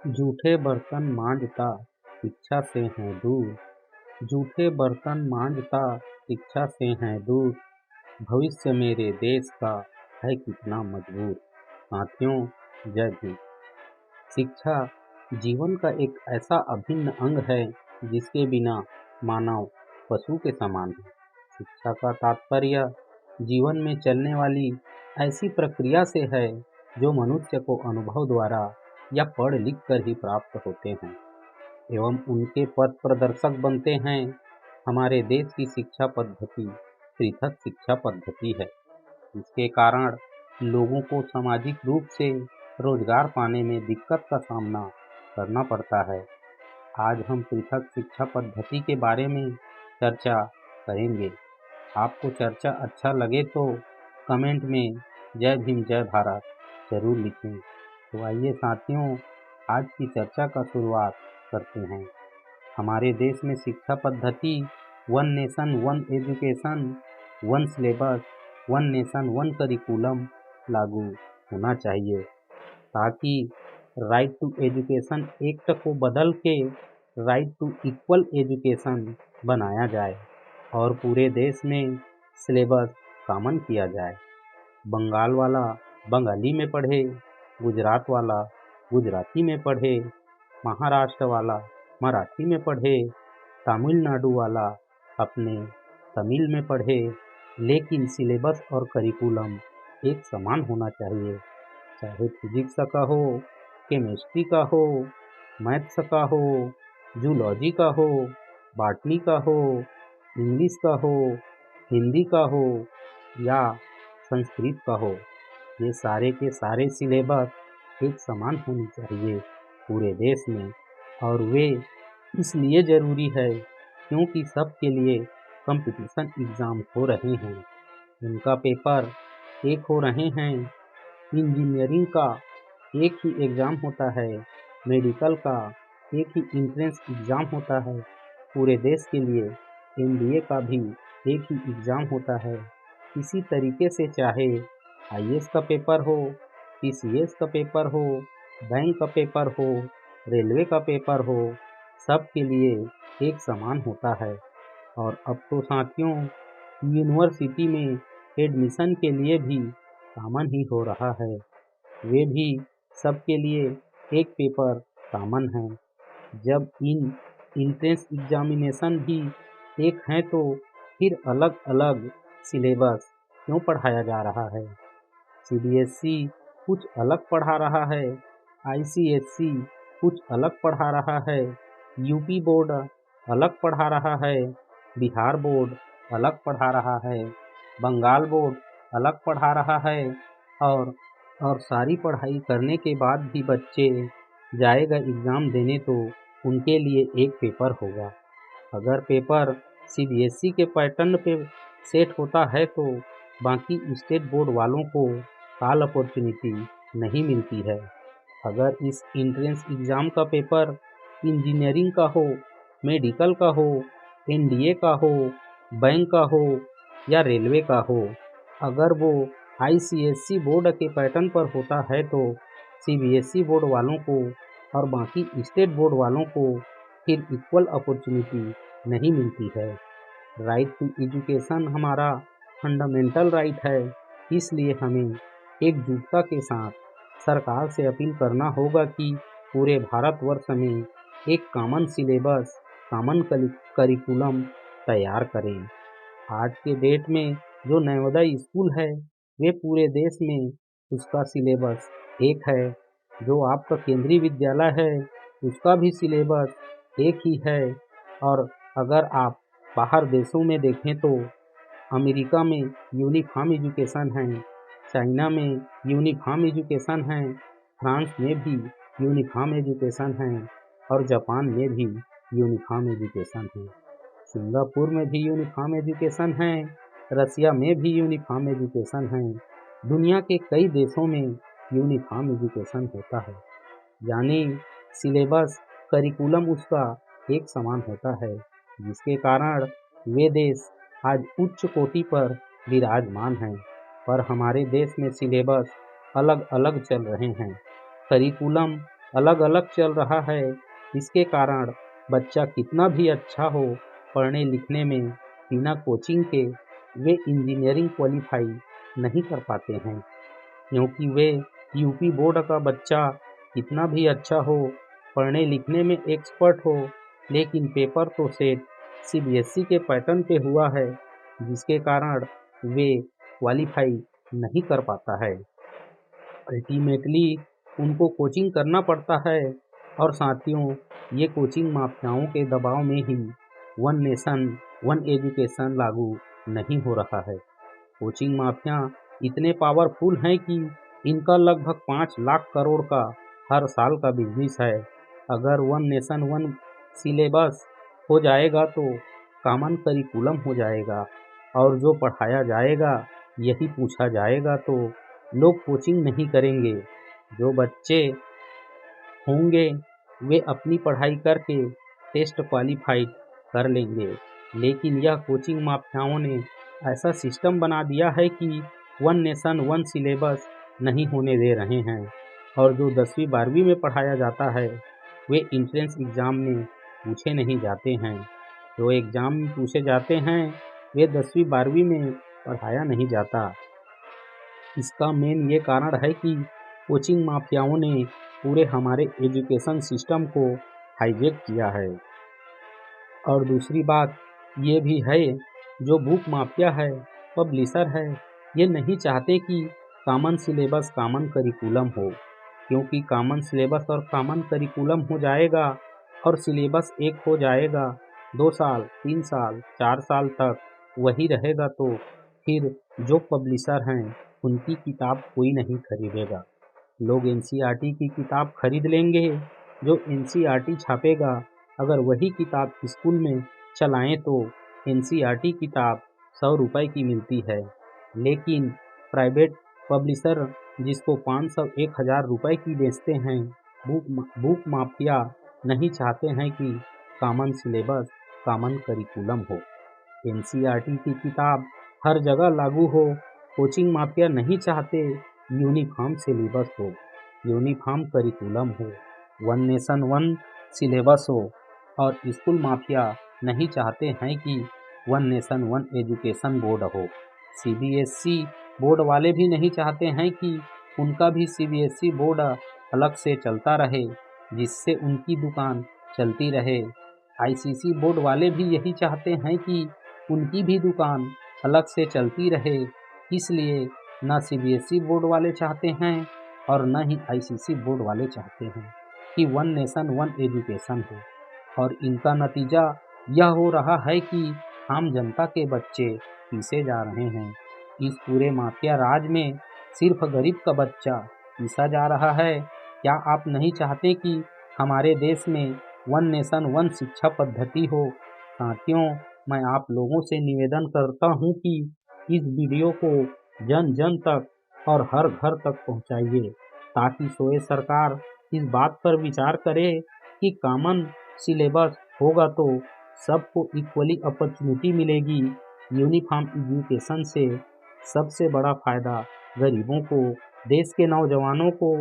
जूठे बर्तन मांजता शिक्षा से हैं दूर। जूठे बर्तन मांजता शिक्षा से हैं दूर। भविष्य मेरे देश का है कितना मजबूर। साथियों, जय भीम। शिक्षा जीवन का एक ऐसा अभिन्न अंग है जिसके बिना मानव पशु के समान है। शिक्षा का तात्पर्य जीवन में चलने वाली ऐसी प्रक्रिया से है जो मनुष्य को अनुभव द्वारा या पढ़ लिख कर ही प्राप्त होते हैं एवं उनके पथ प्रदर्शक बनते हैं। हमारे देश की शिक्षा पद्धति पृथक शिक्षा पद्धति है। इसके कारण लोगों को सामाजिक रूप से रोजगार पाने में दिक्कत का सामना करना पड़ता है। आज हम पृथक शिक्षा पद्धति के बारे में चर्चा करेंगे। आपको चर्चा अच्छा लगे तो कमेंट में जय भीम जय भारत जरूर लिखें। तो आइए साथियों, आज की चर्चा का शुरुआत करते हैं। हमारे देश में शिक्षा पद्धति one nation one education, one syllabus, one nation one curriculum लागू होना चाहिए, ताकि राइट टू एजुकेशन एक्ट को बदल के राइट टू इक्वल एजुकेशन बनाया जाए और पूरे देश में सिलेबस कॉमन किया जाए। बंगाल वाला बंगाली में पढ़े, गुजरात वाला गुजराती में पढ़े, महाराष्ट्र वाला मराठी में पढ़े, तमिलनाडु वाला अपने तमिल में पढ़े, लेकिन सिलेबस और करिकुलम एक समान होना चाहिए। चाहे फिजिक्स का हो, केमिस्ट्री का हो, मैथ्स का हो, जूलॉजी का हो, बॉटनी का हो, इंग्लिश का हो, हिंदी का हो या संस्कृत का हो, ये सारे के सारे सिलेबस एक समान होनी चाहिए पूरे देश में। और वे इसलिए ज़रूरी है क्योंकि सबके लिए कंपटीशन एग्ज़ाम हो रहे हैं। उनका पेपर एक हो रहे हैं। इंजीनियरिंग का एक ही एग्ज़ाम होता है, मेडिकल का एक ही इंट्रेंस एग्ज़ाम होता है। पूरे देश के लिए एमबीए का भी एक ही एग्ज़ाम होता है। इसी तरीके से चाहे आईएएस का पेपर हो, पीसीएस का पेपर हो, बैंक का पेपर हो, रेलवे का पेपर हो, सबके लिए एक समान होता है। और अब तो साथियों, यूनिवर्सिटी में एडमिशन के लिए भी कॉमन ही हो रहा है। वे भी सबके लिए एक पेपर कॉमन है। जब इन इंट्रेंस एग्जामिनेशन भी एक हैं तो फिर अलग अलग सिलेबस क्यों पढ़ाया जा रहा है? सीबीएसई कुछ अलग पढ़ा रहा है, आईसीएसई कुछ अलग पढ़ा रहा है, यूपी बोर्ड अलग पढ़ा रहा है, बिहार बोर्ड अलग पढ़ा रहा है, बंगाल बोर्ड अलग पढ़ा रहा है। और सारी पढ़ाई करने के बाद भी बच्चे जाएगा एग्ज़ाम देने तो उनके लिए एक पेपर होगा। अगर पेपर सीबीएसई के पैटर्न पे सेट होता है तो बाकी स्टेट बोर्ड वालों को काल अपॉर्चुनिटी नहीं मिलती है। अगर इस इंट्रेंस एग्ज़ाम का पेपर इंजीनियरिंग का हो, मेडिकल का हो, एनडीए का हो, बैंक का हो या रेलवे का हो, अगर वो आईसीएसई बोर्ड के पैटर्न पर होता है तो सीबीएसई बोर्ड वालों को और बाकी स्टेट बोर्ड वालों को फिर इक्वल अपॉर्चुनिटी नहीं मिलती है। राइट टू एजुकेशन हमारा फंडामेंटल राइट है, इसलिए हमें एकजुटता के साथ सरकार से अपील करना होगा कि पूरे भारतवर्ष में एक कॉमन सिलेबस, कॉमन करिकुलम तैयार करें। आज के डेट में जो नवोदय स्कूल है, वे पूरे देश में उसका सिलेबस एक है। जो आपका केंद्रीय विद्यालय है, उसका भी सिलेबस एक ही है। और अगर आप बाहर देशों में देखें तो अमेरिका में यूनिफॉर्म एजुकेशन है, चाइना में यूनिफॉर्म एजुकेशन है, फ्रांस में भी यूनिफॉर्म एजुकेशन है और जापान में भी यूनिफॉर्म एजुकेशन है। सिंगापुर में भी यूनिफॉर्म एजुकेशन है, रसिया में भी यूनिफॉर्म एजुकेशन है। दुनिया के कई देशों में यूनिफॉर्म एजुकेशन होता है, यानी सिलेबस करिकुलम उसका एक समान होता है, जिसके कारण वे देश आज उच्च कोटि पर विराजमान हैं। पर हमारे देश में सिलेबस अलग अलग चल रहे हैं, करिकुलम अलग अलग चल रहा है। इसके कारण बच्चा कितना भी अच्छा हो पढ़ने लिखने में, बिना कोचिंग के वे इंजीनियरिंग क्वालिफाई नहीं कर पाते हैं, क्योंकि वे यूपी बोर्ड का बच्चा कितना भी अच्छा हो, पढ़ने लिखने में एक्सपर्ट हो, लेकिन पेपर तो सेट सीबीएसई के पैटर्न पे हुआ है, जिसके कारण वे क्वालिफाई नहीं कर पाता है। अल्टीमेटली उनको कोचिंग करना पड़ता है। और साथियों, ये कोचिंग माफियाओं के दबाव में ही वन नेशन वन एजुकेशन लागू नहीं हो रहा है। कोचिंग माफिया इतने पावरफुल हैं कि इनका लगभग 5 लाख करोड़ का हर साल का बिजनेस है। अगर वन नेशन वन सिलेबस हो जाएगा तो कॉमन करिकुलम हो जाएगा, और जो पढ़ाया जाएगा यही पूछा जाएगा, तो लोग कोचिंग नहीं करेंगे। जो बच्चे होंगे वे अपनी पढ़ाई करके टेस्ट क्वालिफाइड कर लेंगे। लेकिन यह कोचिंग माफियाओं ने ऐसा सिस्टम बना दिया है कि वन नेशन वन सिलेबस नहीं होने दे रहे हैं, और जो 10वीं 12वीं में पढ़ाया जाता है वे इंट्रेंस एग्ज़ाम में पूछे नहीं जाते हैं। जो एग्ज़ाम में पूछे जाते हैं वे 10वीं 12वीं में पढ़ाया नहीं जाता। इसका मेन ये कारण है कि कोचिंग माफियाओं ने पूरे हमारे एजुकेशन सिस्टम को हाईजैक किया है। और दूसरी बात ये भी है, जो बुक माफिया है, पब्लिशर है, ये नहीं चाहते कि कॉमन सिलेबस कॉमन करिकुलम हो, क्योंकि कॉमन सिलेबस और कॉमन करिकुलम हो जाएगा और सिलेबस एक हो जाएगा, 2 साल 3 साल 4 साल तक वही रहेगा, तो फिर जो पब्लिशर हैं उनकी किताब कोई नहीं खरीदेगा। लोग एनसीईआरटी की किताब खरीद लेंगे। जो एनसीईआरटी छापेगा अगर वही किताब स्कूल में चलाएं तो एनसीईआरटी किताब 100 रुपए की मिलती है, लेकिन प्राइवेट पब्लिशर जिसको 500 1000 रुपए की बेचते हैं, बुक माफिया नहीं चाहते हैं कि कॉमन सिलेबस कॉमन करिकुलम हो, एनसीईआरटी की किताब हर जगह लागू हो। कोचिंग माफिया नहीं चाहते यूनिफॉर्म सिलेबस हो, यूनिफॉर्म करिकुलम हो, वन नेशन वन सिलेबस हो। और स्कूल माफिया नहीं चाहते हैं कि one nation one education board हो। सीबीएसई बोर्ड वाले भी नहीं चाहते हैं कि उनका भी सीबीएसई बोर्ड अलग से चलता रहे, जिससे उनकी दुकान चलती रहे। आईसीएसई बोर्ड वाले भी यही चाहते हैं कि उनकी भी दुकान अलग से चलती रहे। इसलिए न सीबीएसई बोर्ड वाले चाहते हैं और न ही आईसीएसई बोर्ड वाले चाहते हैं कि वन नेशन वन एजुकेशन हो। और इनका नतीजा यह हो रहा है कि आम जनता के बच्चे पीसे जा रहे हैं। इस पूरे माफिया राज में सिर्फ गरीब का बच्चा पीसा जा रहा है। क्या आप नहीं चाहते कि हमारे देश में वन नेशन वन शिक्षा पद्धति हो? साथियों, मैं आप लोगों से निवेदन करता हूं कि इस वीडियो को जन जन तक और हर घर तक पहुंचाइए, ताकि सोए सरकार इस बात पर विचार करे कि कॉमन सिलेबस होगा तो सबको इक्वली अपॉर्चुनिटी मिलेगी। यूनिफॉर्म एजुकेशन से सबसे बड़ा फ़ायदा गरीबों को, देश के नौजवानों को,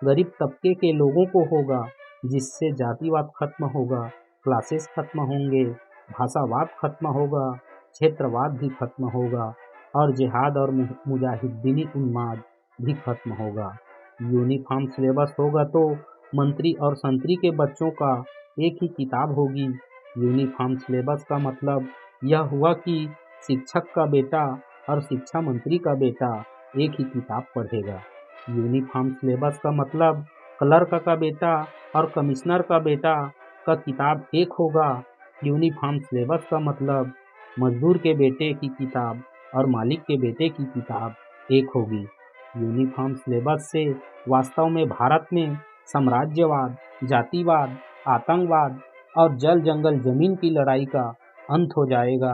गरीब तबके के लोगों को होगा, जिससे जातिवाद खत्म होगा, क्लासेस खत्म होंगे, भाषावाद खत्म होगा, क्षेत्रवाद भी खत्म होगा, और जिहाद और मुजाहिदीनी उन्माद भी खत्म होगा। यूनिफॉर्म सिलेबस होगा तो मंत्री और संतरी के बच्चों का एक ही किताब होगी। यूनिफॉर्म सिलेबस का मतलब यह हुआ कि शिक्षक का बेटा और शिक्षा मंत्री का बेटा एक ही किताब पढ़ेगा। यूनिफॉर्म सिलेबस का मतलब क्लर्क का बेटा और कमिश्नर का बेटा का किताब एक होगा। यूनिफॉर्म सिलेबस का मतलब मजदूर के बेटे की किताब और मालिक के बेटे की किताब एक होगी। यूनिफॉर्म सिलेबस से वास्तव में भारत में साम्राज्यवाद, जातिवाद, आतंकवाद और जल जंगल जमीन की लड़ाई का अंत हो जाएगा।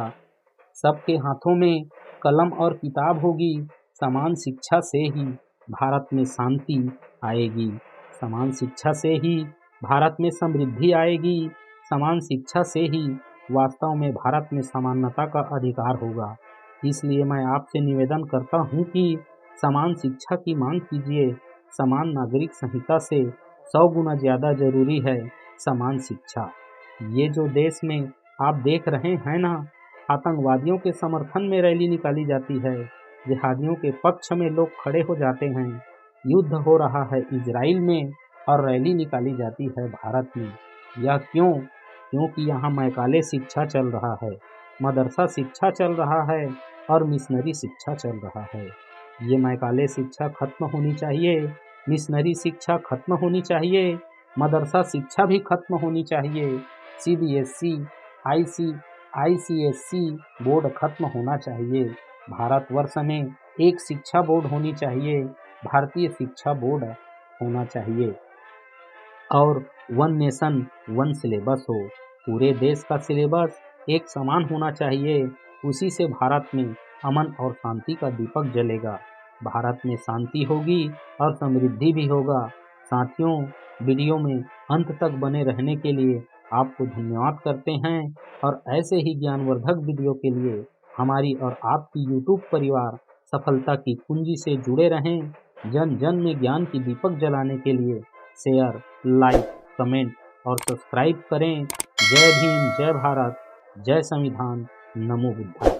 सबके हाथों में कलम और किताब होगी। समान शिक्षा से ही भारत में शांति आएगी। समान शिक्षा से ही भारत में समृद्धि आएगी। समान शिक्षा से ही वास्तव में भारत में समानता का अधिकार होगा। इसलिए मैं आपसे निवेदन करता हूं कि समान शिक्षा की मांग कीजिए। समान नागरिक संहिता से 100 गुना ज़्यादा ज़रूरी है समान शिक्षा। ये जो देश में आप देख रहे हैं ना, आतंकवादियों के समर्थन में रैली निकाली जाती है, जिहादियों के पक्ष में लोग खड़े हो जाते हैं, युद्ध हो रहा है इजराइल में और रैली निकाली जाती है भारत में। यह क्यों? क्योंकि यहाँ मैकाले शिक्षा चल रहा है, मदरसा शिक्षा चल रहा है और मिशनरी शिक्षा चल रहा है। ये मैकाले शिक्षा खत्म होनी चाहिए, मिशनरी शिक्षा खत्म होनी चाहिए, मदरसा शिक्षा भी खत्म होनी चाहिए। सीबीएसई, आईसीएसई बोर्ड खत्म होना चाहिए। भारतवर्ष में एक शिक्षा बोर्ड होनी चाहिए, भारतीय शिक्षा बोर्ड होना चाहिए। और वन नेशन वन सिलेबस हो, पूरे देश का सिलेबस एक समान होना चाहिए। उसी से भारत में अमन और शांति का दीपक जलेगा, भारत में शांति होगी और समृद्धि भी होगा। साथियों, वीडियो में अंत तक बने रहने के लिए आपको धन्यवाद करते हैं और ऐसे ही ज्ञानवर्धक वीडियो के लिए हमारी और आपकी यूट्यूब परिवार सफलता की कुंजी से जुड़े रहें। जन जन में ज्ञान की दीपक जलाने के लिए शेयर, लाइक, कमेंट और सब्सक्राइब करें। जय भीम, जय भारत, जय संविधान, नमो बुद्धाय।